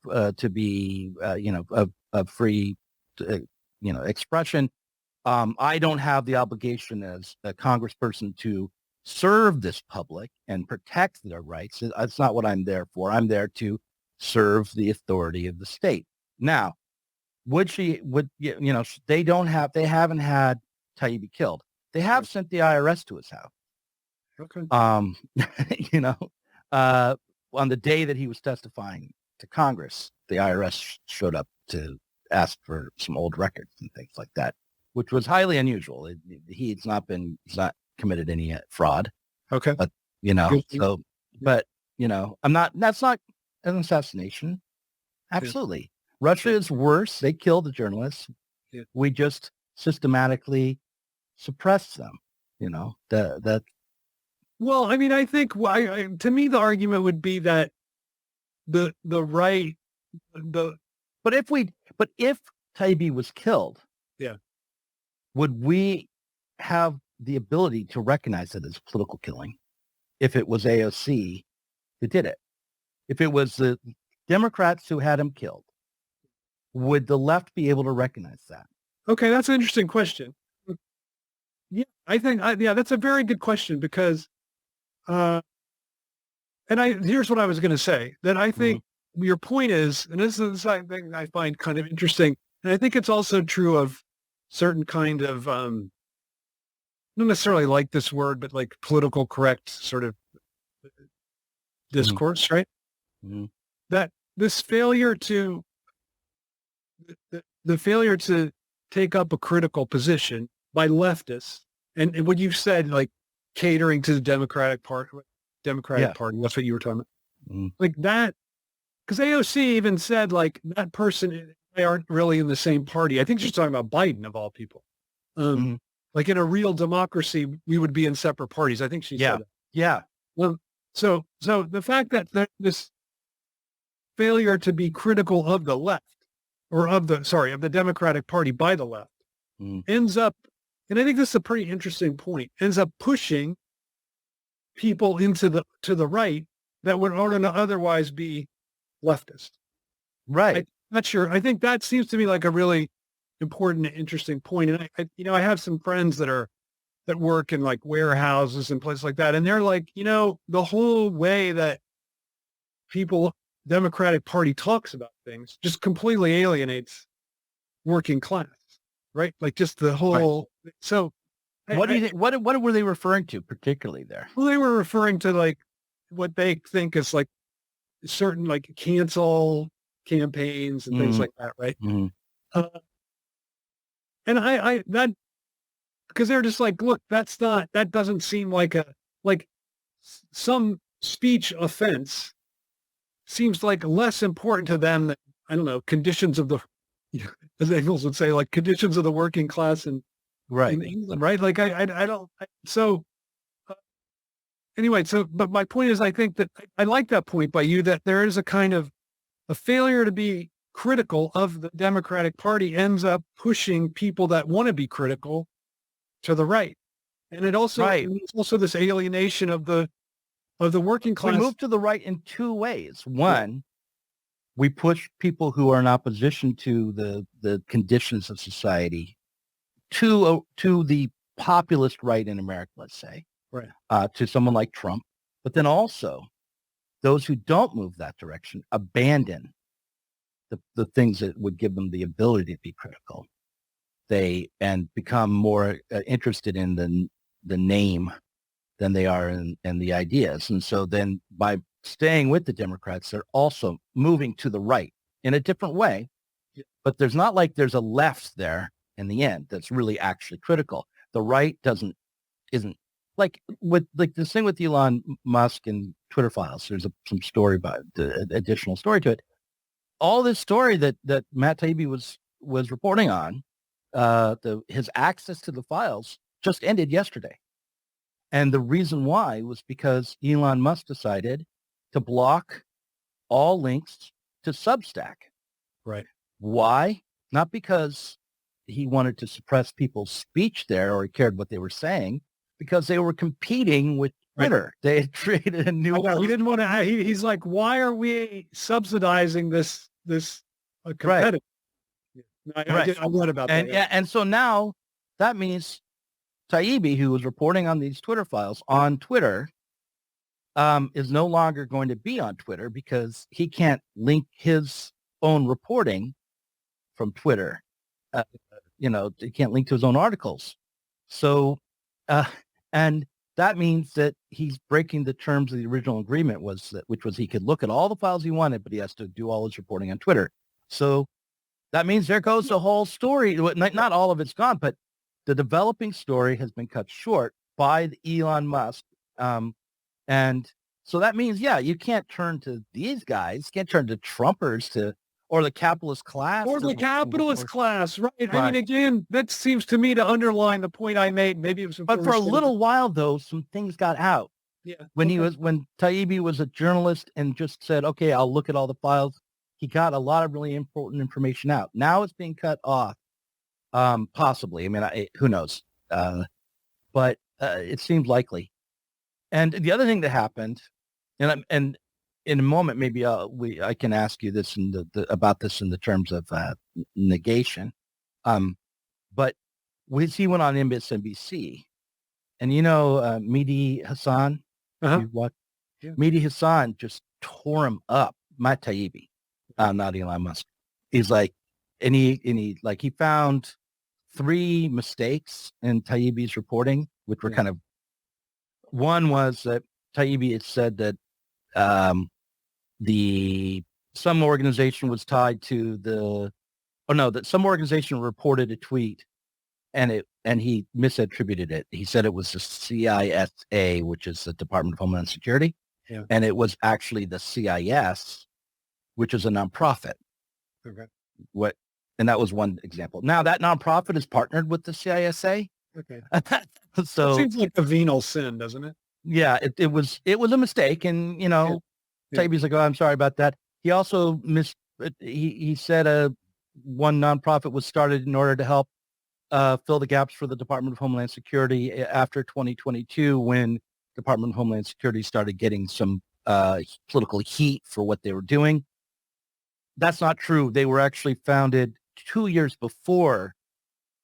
to be, a free, expression. I don't have the obligation as a congressperson to serve this public and protect their rights. That's not what I'm there for. I'm there to serve the authority of the state. Now, they haven't had Taibbi killed. They have sent the IRS to his house.
Okay.
On the day that he was testifying to Congress, the IRS showed up to ask for some old records and things like that, which was highly unusual. He's not committed any fraud.
Okay.
But, that's not an assassination. Absolutely. Yeah. Russia is worse. They kill the journalists. Yeah. We just systematically suppress them, that.
Well, I mean, I think to me, the argument would be that the right,
but if Taibbi was killed,
yeah,
would we have the ability to recognize it as political killing if it was AOC who did it? If it was the Democrats who had him killed, would the left be able to recognize that?
Okay, that's an interesting question. Yeah, I think, that's a very good question because, here's what I was going to say, that I think your point is, and this is something I find kind of interesting, and I think it's also true of certain kind of, not necessarily like this word, but like political correct sort of discourse, right?
Mm-hmm.
That this failure to, the failure to take up a critical position by leftists, and what you've said, like catering to the Democratic Party, that's what you were talking about.
Mm-hmm.
Like that, because AOC even said, like, that person and I aren't really in the same party. I think she's talking about Biden, of all people. Like in a real democracy, we would be in separate parties. I think she said that.
Yeah.
Well, so the fact that this failure to be critical of the left, or of the Democratic Party by the left, ends up, and I think this is a pretty interesting point, ends up pushing people to the right that would otherwise be leftist.
Right.
I'm not sure. I think that seems to me like a really important and interesting point. And I have some friends that work in like warehouses and places like that. And they're like, the whole way that Democratic Party talks about things just completely alienates working class, right? Like just the whole, right. So
what do you think? What were they referring to particularly there?
Well, they were referring to like what they think is like certain like cancel campaigns and things like that, right? And I because they're just like, look, that doesn't seem like some speech offense seems like less important to them than, I don't know, conditions of the, as Engels would say, like conditions of the working class in England, right? Like anyway, but my point is, I think that I like that point by you, that there is a kind of a failure to be critical of the Democratic Party ends up pushing people that want to be critical to the right. And it also, it's also this alienation of the working class.
We move to the right in two ways. One, we push people who are in opposition to the conditions of society to the populist right in America, let's say, to someone like Trump. But then also those who don't move that direction abandon the things that would give them the ability to be critical. And become more interested in the name than they are in the ideas. And so then by staying with the Democrats, they're also moving to the right in a different way. But there's not like there's a left there in the end that's really actually critical. The right isn't like with like this thing with Elon Musk and Twitter files. There's some story about the additional story to it. All this story that Matt Taibbi was reporting on, his access to the files just ended yesterday. And the reason why was because Elon Musk decided to block all links to Substack.
Right.
Why? Not because he wanted to suppress people's speech there or he cared what they were saying, because they were competing with Twitter. Right. They had created a new...
He didn't want to... He's like, why are we subsidizing this competitor?
Right.
I read about
that. Yeah, and so now that means Taibbi, who was reporting on these Twitter files on Twitter, is no longer going to be on Twitter because he can't link his own reporting from Twitter. He can't link to his own articles. So, and that means that he's breaking the terms of the original agreement, which was he could look at all the files he wanted, but he has to do all his reporting on Twitter. So that means there goes the whole story. Not all of it's gone, but the developing story has been cut short by Elon Musk. And so that means, you can't turn to these guys, can't turn to Trumpers or the capitalist class.
Or the capitalist class, right. I mean, again, that seems to me to underline the point I made. Maybe it was...
But for a little while, though, some things got out.
Yeah.
When Taibbi was a journalist and just said, okay, I'll look at all the files, he got a lot of really important information out. Now it's being cut off, possibly. I mean, who knows? But it seems likely. And the other thing that happened, and in a moment, maybe I can ask you this about this in the terms of negation. But he went on MSNBC, and Mehdi Hassan. What? Yeah. Mehdi Hassan just tore him up. Matt Taibbi, not Elon Musk. He's like, and he found 3 mistakes in Taibbi's reporting, which were kind of. One was that Taibbi had said that some organization was tied to that some organization reported a tweet and he misattributed it. He said it was the CISA, which is the Department of Homeland Security. Yeah. And it was actually the CIS, which is a nonprofit.
Okay.
And that was one example. Now that nonprofit is partnered with the CISA.
Okay.
So
it seems like a venial sin, doesn't it?
Yeah, it was a mistake, and Taibbi's like, oh, I'm sorry about that. He also he said one nonprofit was started in order to help fill the gaps for the Department of Homeland Security after 2022, when Department of Homeland Security started getting some political heat for what they were doing. That's not true. They were actually founded 2 years before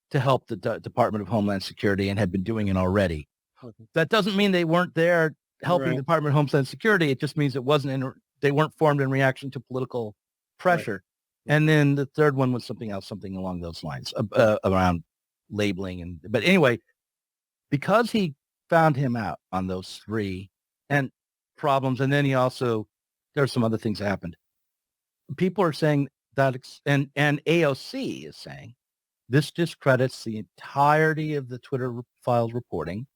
to help the Department of Homeland Security and had been doing it already. Okay. That doesn't mean they weren't there helping the Department of Homeland Security. It just means they weren't formed in reaction to political pressure. Right. And then the third one was something else, something along those lines, around labeling. But anyway, because he found him out on those 3 and problems, and then there's some other things that happened. People are saying that, and AOC is saying, this discredits the entirety of the Twitter files reporting.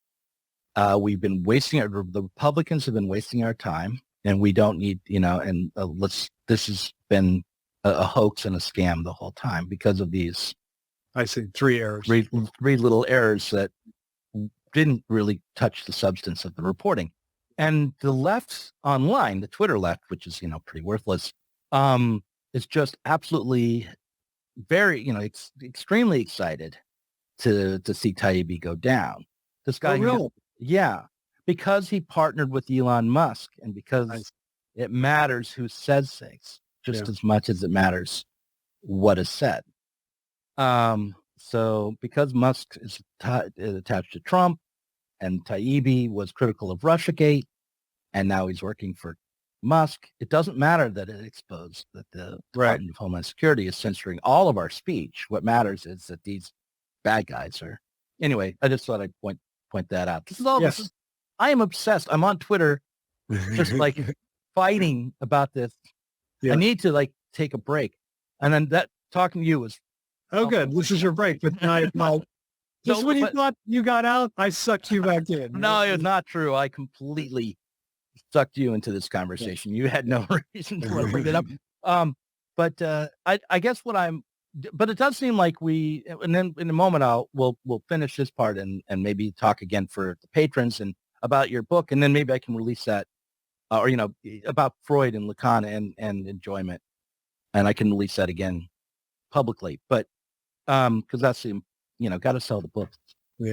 We've been the Republicans have been wasting our time, and we don't need, this has been a hoax and a scam the whole time because of these.
I see 3 errors.
3 little errors that didn't really touch the substance of the reporting. And the left online, the Twitter left, which is, pretty worthless, is just absolutely very, extremely excited to see Taibbi go down. This guy, because he partnered with Elon Musk, and because it matters who says things just as much as it matters what is said. So because Musk is attached to Trump, and Taibbi was critical of Russiagate, and now he's working for Musk, it doesn't matter that it exposed that the Department of Homeland Security is censoring all of our speech. What matters is that these bad guys are. Anyway, I just thought I'd point that out. This is all. Yes. I am obsessed. I'm on Twitter, just like fighting about this. Yeah. I need to take a break, and then that talking to you was.
Oh, good. This is your break. But Just when you thought you got out, I sucked you back in.
No, it's not true. I completely sucked you into this conversation. You had no reason to bring it up. But I guess but it does seem like and then in a moment we'll finish this part and maybe talk again for the patrons and about your book, and then maybe I can release that, or about Freud and Lacan and enjoyment, and I can release that again publicly. But because that's got to sell the book,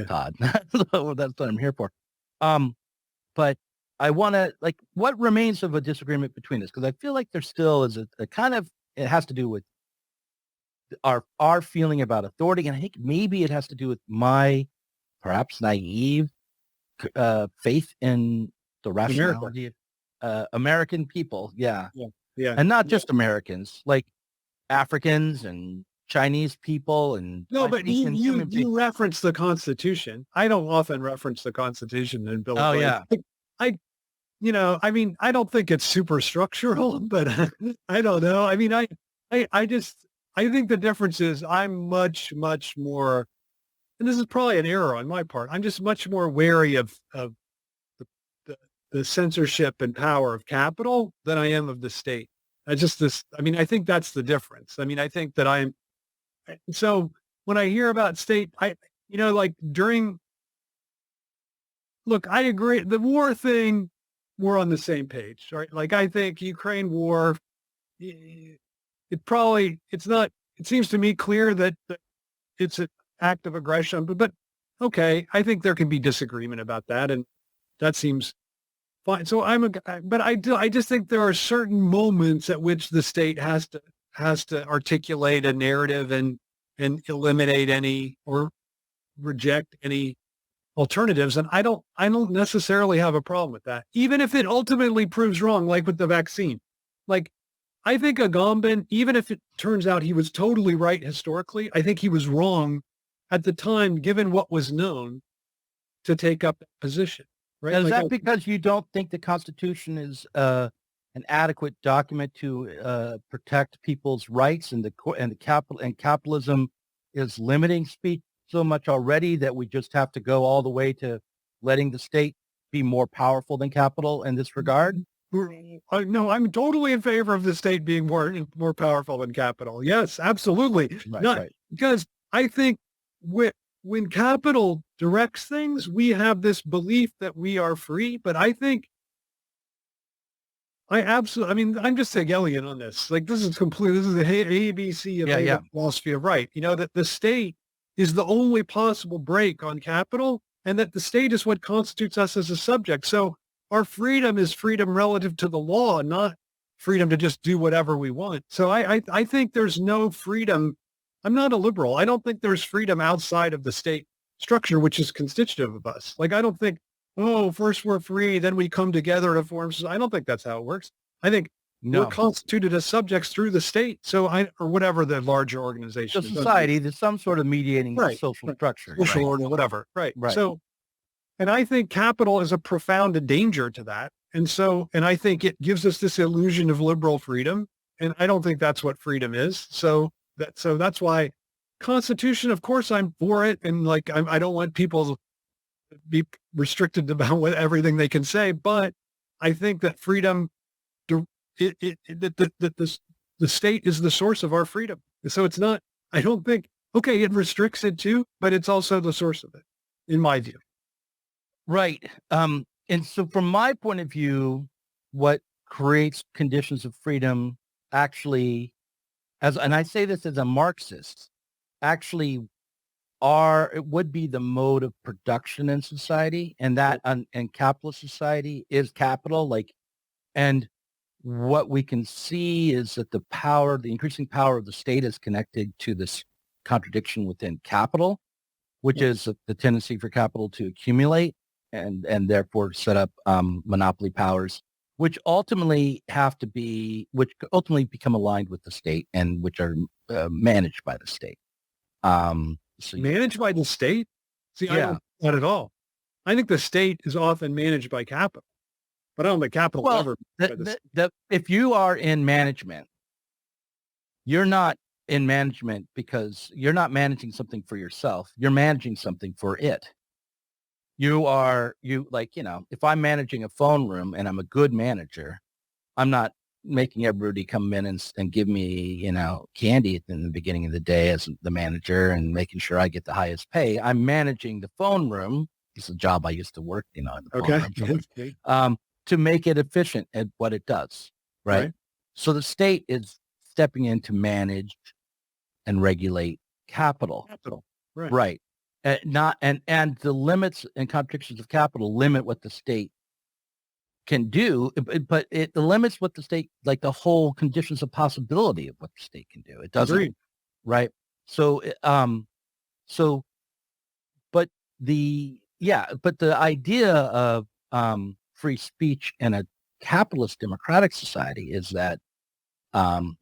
Todd. That's what I'm here for. But I want to, what remains of a disagreement between us? Because I feel like there still is a kind of, it has to do with our feeling about authority. And I think maybe it has to do with my perhaps naive faith in the rationality of American people. Yeah. And not just Americans, like Africans and Chinese people and
but you reference the Constitution. I don't often reference the Constitution and Bill of Rights. I don't think it's super structural, but I don't know. I mean, I think the difference is I'm much more, and this is probably an error on my part, I'm just much more wary of the censorship and power of capital than I am of the state. I think that's the difference. I mean, I think that so when I hear about state, I agree. The war thing, we're on the same page, right? Like, I think Ukraine war, it seems to me clear that it's an act of aggression, but okay, I think there can be disagreement about that, and that seems fine. So I just think there are certain moments at which the state has to articulate a narrative and eliminate any or reject any alternatives. And I don't necessarily have a problem with that, even if it ultimately proves wrong, like with the vaccine. Like, I think Agamben, even if it turns out he was totally right historically, I think he was wrong at the time, given what was known, to take up that position. Right?
Now, is that because you don't think the Constitution is an adequate document to protect people's rights, and capitalism is limiting speech so much already that we just have to go all the way to letting the state be more powerful than capital in this regard?
No, I'm totally in favor of the state being more powerful than capital. Yes, absolutely.
Right.
Because I think when capital directs things, we have this belief that we are free. But I think I'm just Hegelian on this. Like, this is the ABC of Hegel philosophy of right. That the state is the only possible break on capital, and that the state is what constitutes us as a subject. So our freedom is freedom relative to the law, not freedom to just do whatever we want. So I think there's no freedom. I'm not a liberal. I don't think there's freedom outside of the state structure, which is constitutive of us. Like, I don't think, first we're free, then we come together to form. I don't think that's how it works. I think we're constituted as subjects through the state. Or whatever the larger organization
is. Society, there's some sort of mediating social structure.
Social order, whatever. Right. So, and I think capital is a profound danger to that. And I think it gives us this illusion of liberal freedom. And I don't think that's what freedom is. So that's why Constitution, of course, I'm for it. And I don't want people to be restricted about everything they can say. But I think that freedom, that the state is the source of our freedom. So it's not, I don't think, it restricts it too, but it's also the source of it, in my view.
Right. And so from my point of view, what creates conditions of freedom actually, and I say this as a Marxist, actually it would be the mode of production in society, and that in capitalist society is capital. And what we can see is that the increasing power of the state is connected to this contradiction within capital, which is the tendency for capital to accumulate and therefore set up monopoly powers, which ultimately become aligned with the state and which are managed by the state.
Managed by the state? See, I don't, not at all. I think the state is often managed by capital, but I don't think capital ever.
If you are in management, you're not in management because you're not managing something for yourself. You're managing something for it. If I'm managing a phone room and I'm a good manager, I'm not making everybody come in and give me, candy in the beginning of the day as the manager and making sure I get the highest pay. I'm managing the phone room. It's a job I used to work, in the phone room, to make it efficient at what it does. Right. So the state is stepping in to manage and regulate capital. Right. And the limits and contradictions of capital limit what the state can do, but it limits what the state, like the whole conditions of possibility of what the state can do. It doesn't.
Agreed.
Right. But the idea of free speech in a capitalist democratic society is that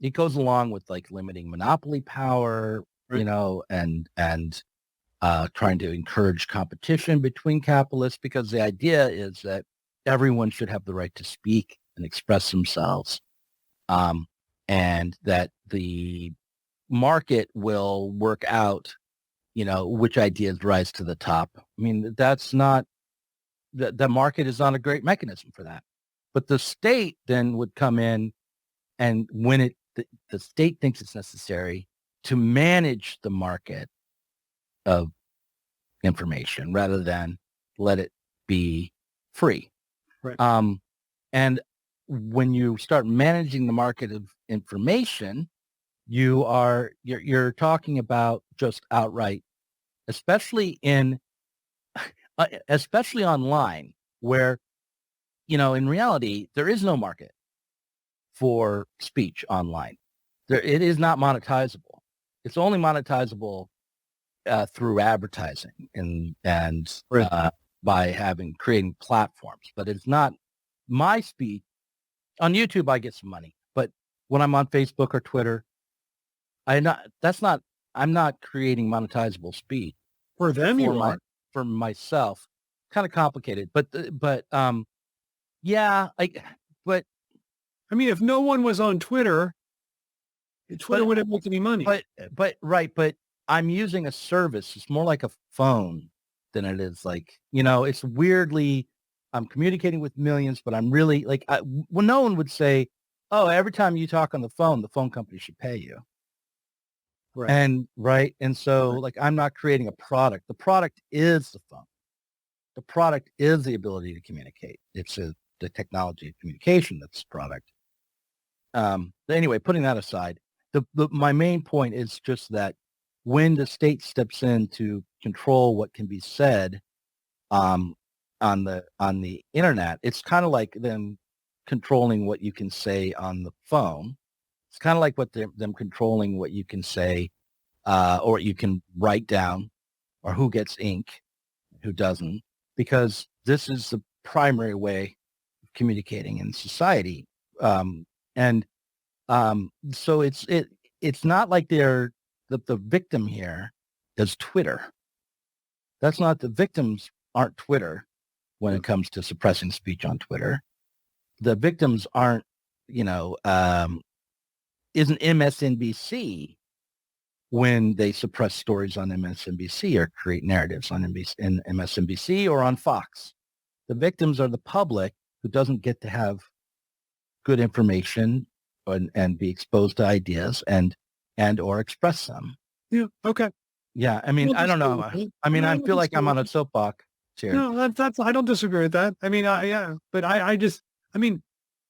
it goes along with like limiting monopoly power, and trying to encourage competition between capitalists, because the idea is that everyone should have the right to speak and express themselves, and that the market will work out, which ideas rise to the top. I mean, that's not, the market is not a great mechanism for that. But the state then would come in, and when the state thinks it's necessary to manage the market of information rather than let it be free.
Right.
And when you start managing the market of information, you're talking about just outright, especially online, where, in reality, there is no market for speech online. It is not monetizable. It's only monetizable through advertising and by creating platforms. But it's not my speech. On YouTube, I get some money, but when I'm on Facebook or Twitter, I'm not creating monetizable speech.
For them,
for myself. Kind of complicated, but
if no one was on Twitter wouldn't make any money.
But I'm using a service. It's more like a phone than it is like, it's weirdly, I'm communicating with millions, but I'm really no one would say, oh, every time you talk on the phone company should pay you.
Right.
And so I'm not creating a product. The product is the phone. The product is the ability to communicate. It's the technology of communication that's the product. Anyway, putting that aside, my main point is just that when the state steps in to control what can be said on the internet, it's kind of like them controlling what you can say on the phone. It's kind of like them controlling what you can say or what you can write down, or who gets ink, who doesn't, because this is the primary way of communicating in society. So it's not like they're the victim here is Twitter. That's not, the victims aren't Twitter when it comes to suppressing speech on Twitter. The victims aren't, isn't MSNBC when they suppress stories on MSNBC or create narratives on MSNBC or on Fox. The victims are the public who doesn't get to have good information and be exposed to ideas and or express them.
Yeah. Okay.
Yeah. I mean, I don't know. I feel like I'm on a soapbox chair.
No, that's I don't disagree with that. I mean, but I just,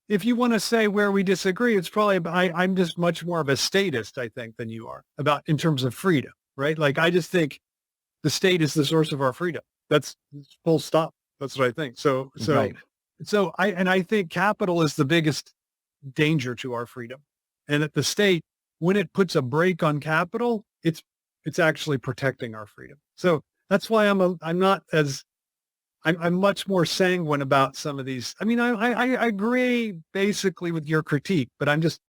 if you want to say where we disagree, it's probably, I'm just much more of a statist, I think, than you are in terms of freedom, right? Like, I just think the state is the source of our freedom. That's full stop. That's what I think.
Right.
I think capital is the biggest danger to our freedom, and that the state, when it puts a brake on capital, it's actually protecting our freedom. So that's why I'm much more sanguine about some of these. I mean, I agree basically with your critique, but I'm just